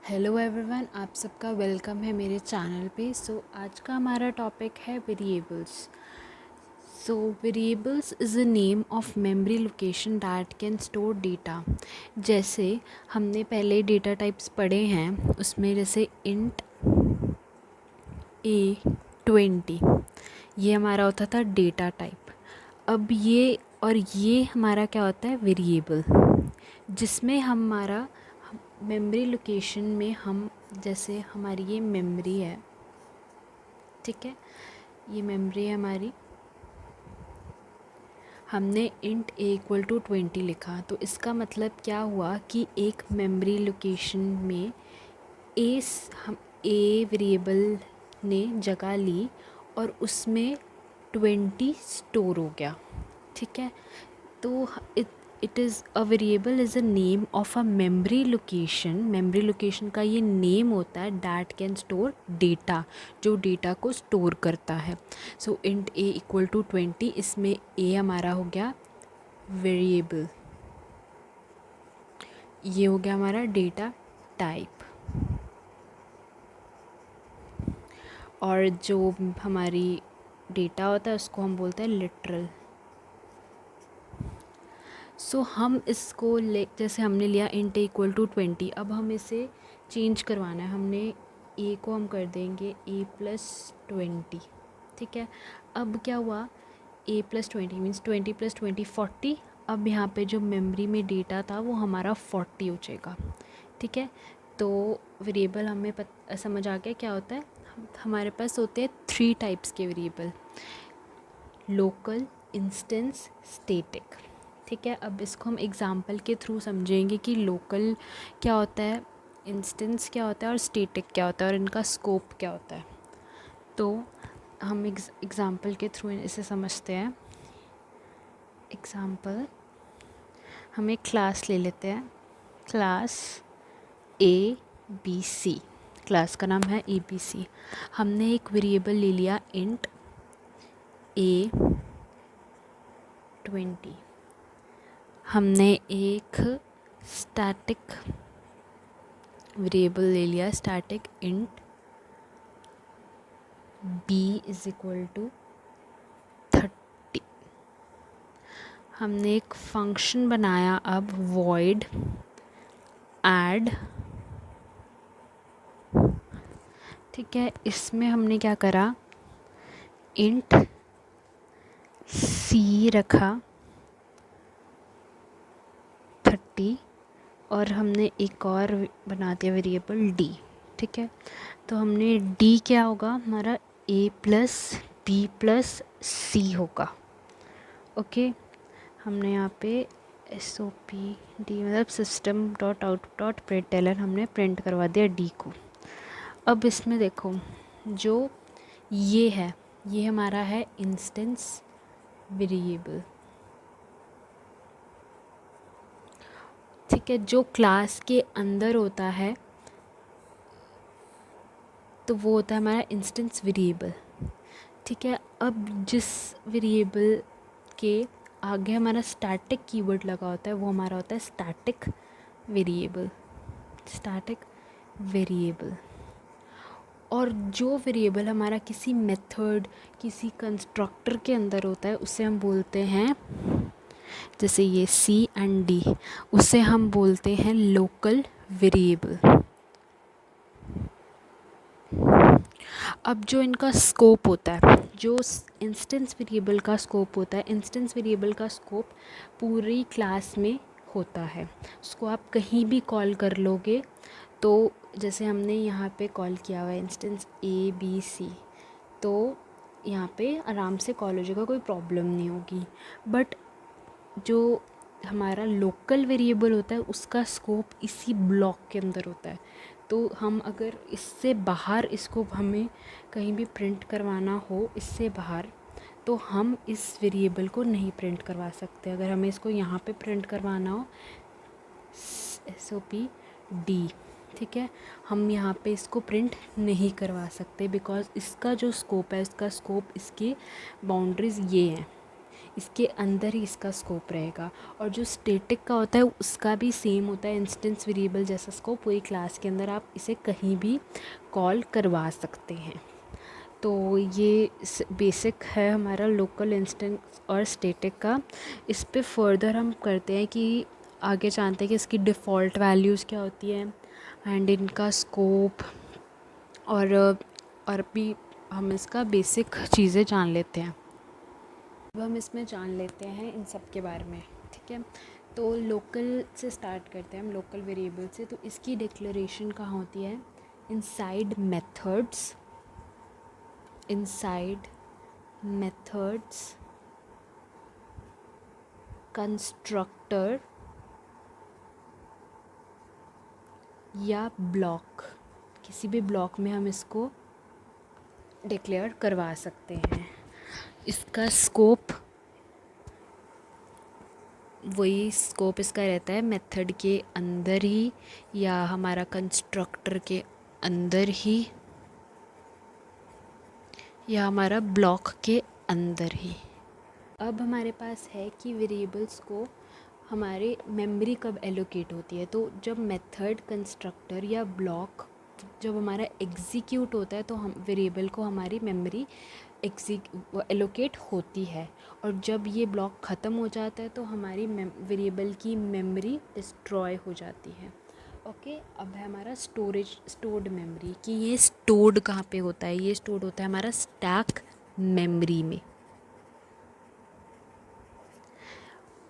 Hello everyone, आप सबका welcome है मेरे चैनल पे। आज का हमारा टॉपिक है variables. Variables is a name of memory location that can store data. जैसे हमने पहले डेटा टाइप्स पढ़े हैं, उसमें जैसे इंट A20 ये हमारा होता था डेटा टाइप। अब ये हमारा क्या होता है, वेरिएबल, जिसमें हमारा मेमोरी लोकेशन में हम, जैसे हमारी ये मेमोरी है, ठीक है, ये मेमोरी है हमारी, हमने इंट A = 20 लिखा, तो इसका मतलब क्या हुआ कि एक मेमोरी लोकेशन में हम ए वेरिएबल ने जगह ली और उसमें 20 स्टोर हो गया, ठीक है। तो it is a variable is a name of a memory location का ये नेम होता है दैट कैन स्टोर डेटा, जो डेटा को स्टोर करता है। इंट A = 20, इसमें ए हमारा हो गया वेरिएबल, ये हो गया हमारा डेटा टाइप। और जो हमारी डेटा होता है उसको हम बोलते हैं लिटरल। हम इसको जैसे हमने लिया इंट A = 20, अब हम इसे चेंज करवाना है। हमने ए को हम कर देंगे A + 20, ठीक है। अब क्या हुआ, A + 20 मीन्स 20 + 20 40। अब यहाँ पे जो मेमोरी में डेटा था वो हमारा 40 हो जाएगा, ठीक है। तो वेरिएबल हमें समझ आ गया क्या होता है। हमारे पास होते हैं 3 टाइप्स के वेरिएबल, लोकल, इंस्टेंस, स्टैटिक, ठीक है। अब इसको हम एग्जांपल के थ्रू समझेंगे कि लोकल क्या होता है, इंस्टेंस क्या होता है और स्टैटिक क्या होता है और इनका स्कोप क्या होता है। तो हम एग्जांपल के थ्रू इसे समझते हैं। एग्जांपल, हम एक क्लास ले लेते हैं, क्लास ABC, क्लास का नाम है ABC। हमने एक वेरिएबल ले लिया इंट A20। हमने एक स्टैटिक वेरिएबल ले लिया, स्टैटिक इंट B = 30। हमने एक फंक्शन बनाया अब void add, ठीक है। इसमें हमने क्या करा, इंट C रखा 30 और हमने एक और बना दिया वेरिएबल D, ठीक है। तो हमने D क्या होगा, हमारा A + B + C होगा, ओके। हमने यहाँ पे SOP D मतलब system.out.println हमने प्रिंट करवा दिया D को। अब इसमें देखो, जो ये है, ये हमारा है इंस्टेंस वेरिएबल, ठीक है, जो क्लास के अंदर होता है तो वो होता है हमारा इंस्टेंस वेरिएबल, ठीक है। अब जिस वेरिएबल के आगे हमारा स्टैटिक कीवर्ड लगा होता है वो हमारा होता है स्टैटिक वेरिएबल, स्टैटिक वेरिएबल। और जो वेरिएबल हमारा किसी मेथड, किसी कंस्ट्रक्टर के अंदर होता है उसे हम बोलते हैं, जैसे ये C&D, उसे हम बोलते हैं लोकल वेरिएबल। अब जो इनका स्कोप होता है, जो इंस्टेंस वेरिएबल का स्कोप होता है, इंस्टेंस वेरिएबल का स्कोप पूरी क्लास में होता है। उसको आप कहीं भी कॉल कर लोगे, तो जैसे हमने यहाँ पे कॉल किया हुआ है इंस्टेंस ABC, तो यहाँ पे आराम से कॉल हो जाएगा, कोई प्रॉब्लम नहीं होगी। बट जो हमारा लोकल वेरिएबल होता है उसका स्कोप इसी ब्लॉक के अंदर होता है। तो हम अगर इससे बाहर इसको हमें कहीं भी प्रिंट करवाना हो इससे बाहर, तो हम इस वेरिएबल को नहीं प्रिंट करवा सकते। अगर हमें इसको यहाँ पे प्रिंट करवाना हो SOP D, ठीक है, हम यहाँ पे इसको प्रिंट नहीं करवा सकते बिकॉज़ इसका जो स्कोप है, इसका स्कोप, इसकी बाउंड्रीज़ ये हैं। इसके अंदर ही इसका स्कोप रहेगा। और जो स्टैटिक का होता है उसका भी सेम होता है, इंस्टेंस वेरिएबल जैसा स्कोप। पूरी क्लास के अंदर आप इसे कहीं भी कॉल करवा सकते हैं। तो ये बेसिक है हमारा लोकल इंस्टेंस और स्टैटिक का। इस पे फर्दर हम करते हैं कि आगे जानते हैं कि इसकी डिफ़ॉल्ट वैल्यूज़ क्या होती है एंड इनका स्कोप, और भी हम इसका बेसिक चीज़ें जान लेते हैं। अब हम इसमें जान लेते हैं इन सब के बारे में, ठीक है। तो लोकल से स्टार्ट करते हैं हम, लोकल वेरिएबल से। तो इसकी डिक्लेरेशन कहाँ होती है? Inside methods, inside methods constructor या ब्लॉक, किसी भी ब्लॉक में हम इसको डिक्लेयर करवा सकते हैं। इसका स्कोप, वही स्कोप इसका रहता है मेथड के अंदर ही या हमारा कंस्ट्रक्टर के अंदर ही या हमारा ब्लॉक के अंदर ही। अब हमारे पास है कि वेरिएबल्स को हमारे मेमोरी कब एलोकेट होती है। तो जब मेथड, कंस्ट्रक्टर या ब्लॉक जब हमारा एग्जीक्यूट होता है तो हम वेरिएबल को हमारी मेमोरी एलोकेट होती है। और जब ये ब्लॉक ख़त्म हो जाता है तो हमारी वेरिएबल की मेमोरी डिस्ट्रॉय हो जाती है। ओके, अब है हमारा स्टोर्ड मेमोरी, कि ये स्टोर्ड कहाँ पे होता है? ये स्टोर्ड होता है हमारा स्टैक मेमोरी में।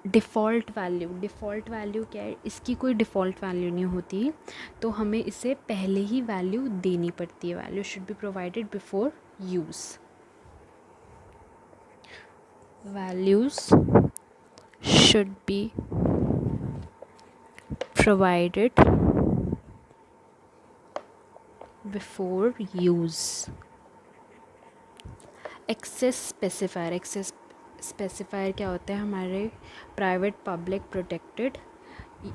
डिफ़ॉल्ट वैल्यू क्या है? इसकी कोई डिफ़ॉल्ट वैल्यू नहीं होती, तो हमें इसे पहले ही वैल्यू देनी पड़ती है। Value should be provided before use. Values should be provided before use. Access specifier क्या होता है? हमारे प्राइवेट, पब्लिक, प्रोटेक्टेड,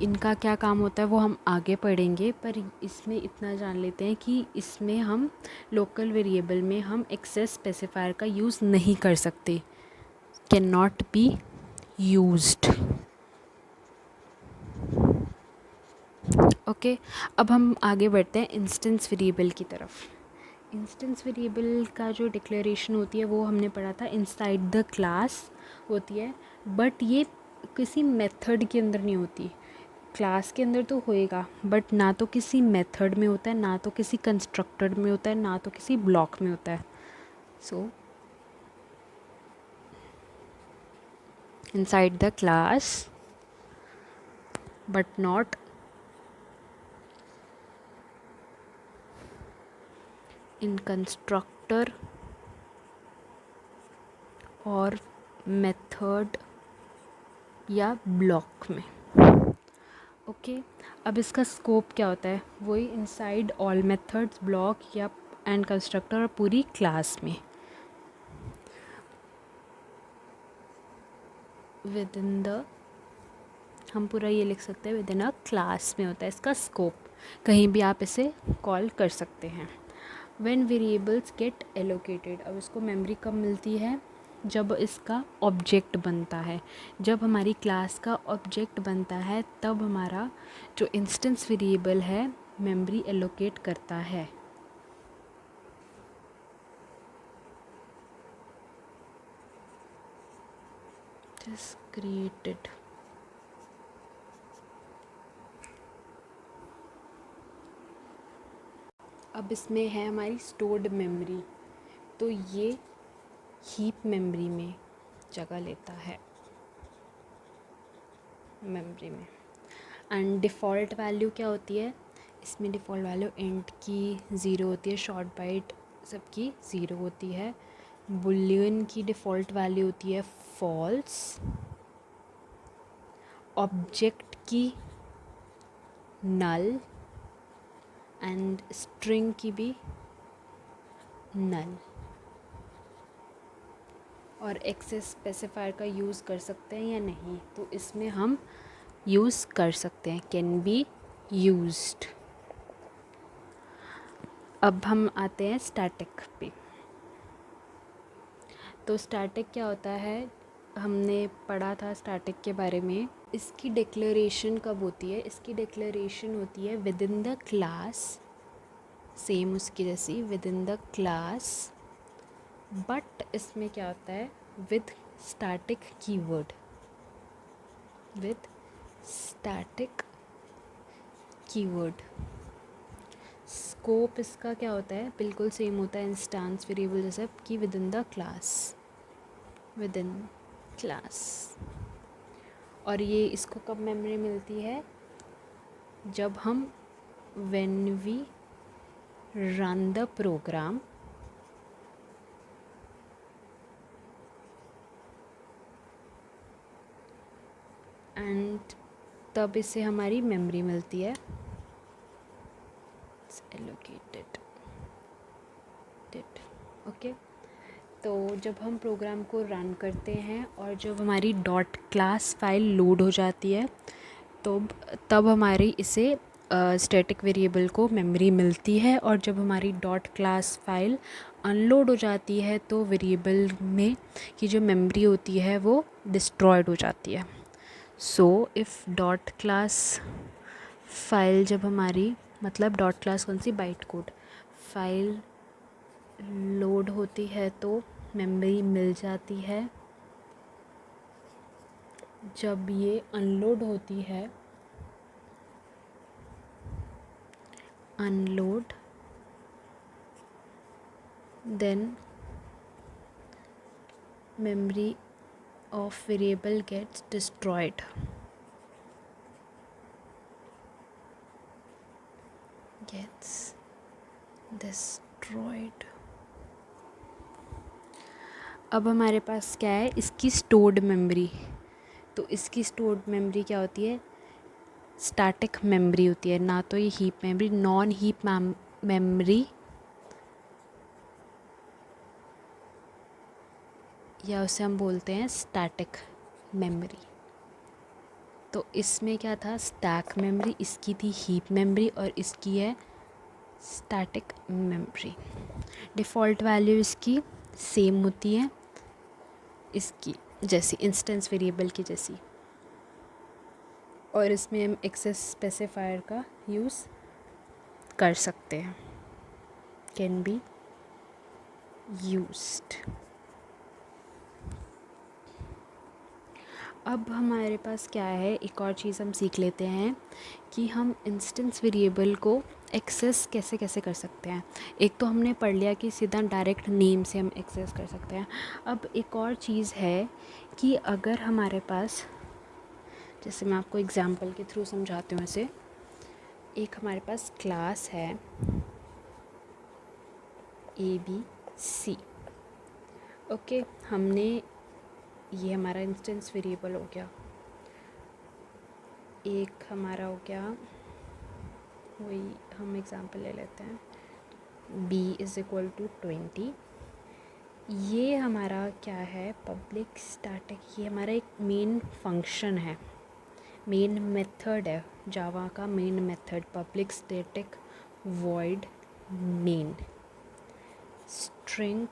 इनका क्या काम होता है वो हम आगे पढ़ेंगे। पर इसमें इतना जान लेते हैं कि इसमें हम लोकल वेरिएबल में हम एक्सेस स्पेसिफायर का यूज़ नहीं कर सकते, can not be used. Okay, अब हम आगे बढ़ते हैं इंस्टेंस वेरिएबल की तरफ। इंस्टेंस वेरिएबल का जो डिक्लेरेशन होती है वो हमने पढ़ा था इनसाइड द क्लास होती है, बट ये किसी मेथड के अंदर नहीं होती। क्लास के अंदर तो होएगा बट ना तो किसी मेथड में होता है, ना तो किसी कंस्ट्रक्टर में होता है, ना तो किसी ब्लॉक में होता है। सो inside the class but not in constructor और मेथड या ब्लॉक में। ओके, अब इसका स्कोप क्या होता है? वही इनसाइड ऑल मेथड्स, ब्लॉक या एंड कंस्ट्रक्टर और पूरी क्लास में। विद इन द, हम पूरा ये लिख सकते हैं विद इन अ क्लास में होता है इसका स्कोप, कहीं भी आप इसे कॉल कर सकते हैं। व्हेन वेरिएबल्स गेट एलोकेटेड, अब इसको मेमोरी कब मिलती है? जब इसका ऑब्जेक्ट बनता है। जब हमारी क्लास का ऑब्जेक्ट बनता है तब हमारा जो इंस्टेंस वेरिएबल है मेमोरी एलोकेट करता है। Just created। अब इसमें है हमारी स्टोर्ड मेमोरी, तो ये हीप मेमोरी में जगह लेता है, मेमोरी में। एंड डिफ़ॉल्ट वैल्यू क्या होती है? इसमें डिफ़ॉल्ट वैल्यू इंट की 0 होती है, शॉर्ट बाइट सबकी 0 होती है। बुलियन की डिफ़ॉल्ट वैल्यू होती है फॉल्स, ऑब्जेक्ट की नल एंड स्ट्रिंग की भी नल। और एक्सेस स्पेसिफायर का यूज़ कर सकते हैं या नहीं? तो इसमें हम यूज़ कर सकते हैं, कैन बी यूज्ड। अब हम आते हैं स्टैटिक पे। तो स्टैटिक क्या होता है? हमने पढ़ा था स्टैटिक के बारे में। इसकी डिक्लेरेशन कब होती है? इसकी डिक्लेरेशन होती है with in the class, same उसकी जैसी with in the class, but इसमें क्या होता है? With static keyword, with static keyword. Scope इसका क्या होता है? बिल्कुल सेम होता है इंस्टेंस वेरिएबल जैसे कि within the class, within class. और ये इसको कब मेमोरी मिलती है? जब हम when we run the program and तब इसे हमारी मेमोरी मिलती है एलोकेटेड। ओके, तो जब हम प्रोग्राम को रन करते हैं और जब हमारी डॉट क्लास फाइल लोड हो जाती है तो तब हमारी इसे स्टैटिक वेरिएबल को मेमोरी मिलती है, और जब हमारी डॉट क्लास फाइल अनलोड हो जाती है तो वेरिएबल में की जो मेमोरी होती है वो डिस्ट्रॉयड हो जाती है। So if dot class file जब हमारी, मतलब डॉट क्लास कौन सी? बाइट कोड फाइल लोड होती है तो मेमोरी मिल जाती है। जब ये अनलोड होती है, unload, then memory of variable gets destroyed, gets destroyed। अब हमारे पास क्या है? इसकी स्टोर्ड मेमोरी। तो इसकी स्टोर्ड मेमोरी क्या होती है? स्टैटिक मेमोरी होती है, ना तो ये heap memory. Non heap memory या उसे हम बोलते हैं स्टैटिक मेमोरी। तो इसमें क्या था? स्टैक मेमोरी, इसकी थी हीप मेमोरी और इसकी है स्टैटिक मेमोरी। डिफ़ॉल्ट वैल्यू इसकी सेम होती है इसकी जैसी, इंस्टेंस वेरिएबल की जैसी, और इसमें हम एक्सेस स्पेसिफायर का यूज़ कर सकते हैं, कैन बी यूज्ड। अब हमारे पास क्या है? एक और चीज़ हम सीख लेते हैं कि हम इंस्टेंस वेरिएबल को एक्सेस कैसे कैसे कर सकते हैं। एक तो हमने पढ़ लिया कि सीधा डायरेक्ट नेम से हम एक्सेस कर सकते हैं। अब एक और चीज़ है कि अगर हमारे पास, जैसे मैं आपको एग्जांपल के थ्रू समझाती हूँ इसे। एक हमारे पास क्लास है ABC, ओके। हमने, ये हमारा इंस्टेंस वेरिएबल हो गया। एक हमारा हो गया, वही हम एग्जांपल ले लेते हैं, b = 20। ये हमारा क्या है? Public static. ये हमारा एक मेन फंक्शन है, मेन मेथड है, जावा का main method, public static void main string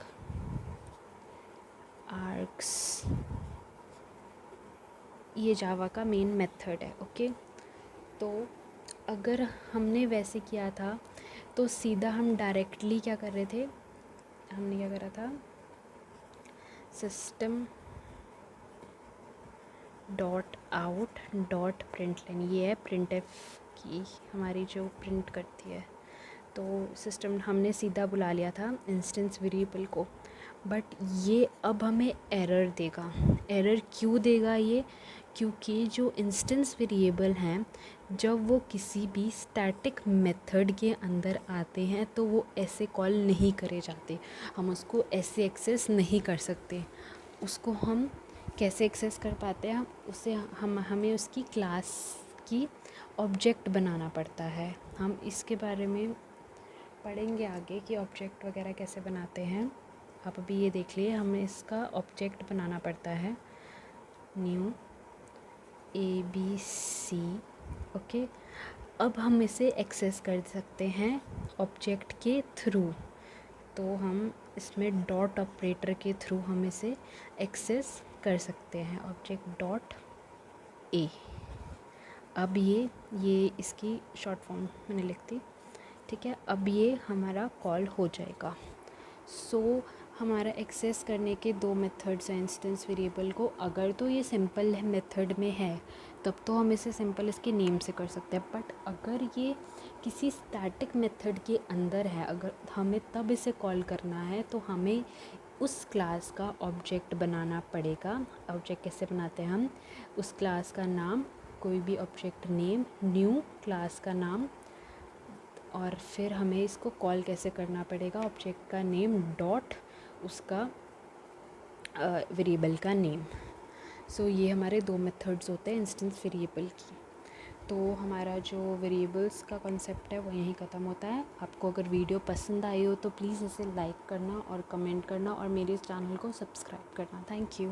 arcs. ये जावा का मेन मेथड है, ओके। तो अगर हमने वैसे किया था तो सीधा हम डायरेक्टली क्या कर रहे थे? हमने क्या करा था? सिस्टम डॉट आउट डॉट प्रिंटलाइन, ये है प्रिंटफ की हमारी जो प्रिंट करती है। तो सिस्टम हमने सीधा बुला लिया था इंस्टेंस वेरिएबल को, बट ये अब हमें एरर देगा। एरर क्यों देगा ये? क्योंकि जो इंस्टेंस वेरिएबल हैं, जब वो किसी भी स्टैटिक मेथड के अंदर आते हैं तो वो ऐसे कॉल नहीं करे जाते, हम उसको ऐसे एक्सेस नहीं कर सकते। उसको हम कैसे एक्सेस कर पाते हैं? उसे हमें उसकी क्लास की ऑब्जेक्ट बनाना पड़ता है। हम इसके बारे में पढ़ेंगे आगे कि ऑब्जेक्ट वगैरह कैसे बनाते हैं। आप अभी ये देख लिए, हमें इसका ऑब्जेक्ट बनाना पड़ता है, न्यू ABC, ओके। अब हम इसे एक्सेस कर सकते हैं ऑब्जेक्ट के थ्रू। तो हम इसमें डॉट ऑपरेटर के थ्रू हम इसे एक्सेस कर सकते हैं ऑब्जेक्ट डॉट ए। अब ये इसकी शॉर्ट फॉर्म मैंने लिख दी, ठीक है। अब ये हमारा कॉल हो जाएगा। सो हमारा एक्सेस करने के दो मेथड्स हैं इंस्टेंस वेरिएबल को। अगर तो ये सिंपल मेथड में है तब तो हम इसे सिंपल इसके नेम से कर सकते हैं, बट अगर ये किसी स्टैटिक मेथड के अंदर है, अगर हमें तब इसे कॉल करना है तो हमें उस क्लास का ऑब्जेक्ट बनाना पड़ेगा। ऑब्जेक्ट कैसे बनाते हैं हम, उस क्लास का नाम, कोई भी ऑब्जेक्ट नेम, न्यू क्लास का नाम, और फिर हमें इसको कॉल कैसे करना पड़ेगा, ऑब्जेक्ट का नेम डॉट उसका वेरिएबल का नेम। सो ये हमारे दो मेथड्स होते हैं इंस्टेंस वेरिएबल की। तो हमारा जो वेरिएबल्स का कॉन्सेप्ट है वो यहीं ख़त्म होता है। आपको अगर वीडियो पसंद आई हो तो प्लीज़ इसे लाइक करना और कमेंट करना और मेरे इस चैनल को सब्सक्राइब करना। Thank you.